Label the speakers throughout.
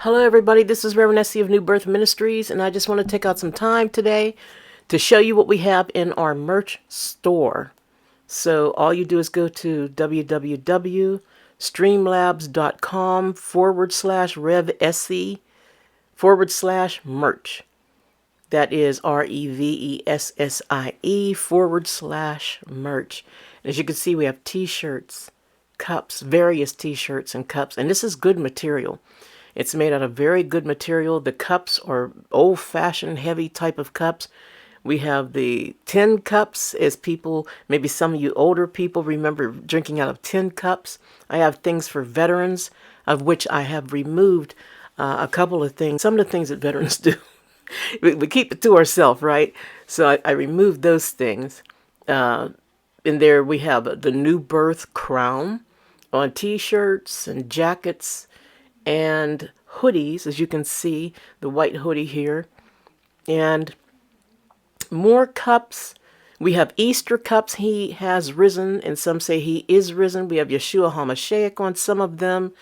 Speaker 1: Hello everybody, this is Reverend Essie of New Birth Ministries, and I just want to take out some time today to show you what we have in our merch store. So all you do is go to www.streamlabs.com/RevEssie/merch. That is REVESSIE/merch. As you can see, we have t-shirts, cups, various t-shirts and cups, and this is good material. It's made out of very good material. The cups are old-fashioned, heavy type of cups. We have the tin cups, as people, maybe some of you older people remember drinking out of tin cups. I have things for veterans, of which I have removed a couple of things. Some of the things that veterans do, we keep it to ourselves, right? So I removed those things. In there we have the New Birth crown on t-shirts and jackets and hoodies, as you can see, the white hoodie here, and more cups. We have Easter cups. He has risen, and some say he is risen. We have Yeshua HaMashiach on some of them,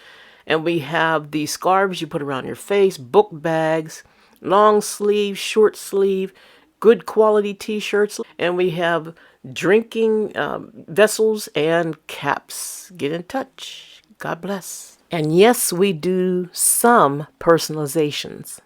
Speaker 1: and we have the scarves you put around your face, book bags, long sleeve, short sleeve, good quality t-shirts, and we have drinking vessels and caps. Get in touch. God bless. And yes, we do some personalizations.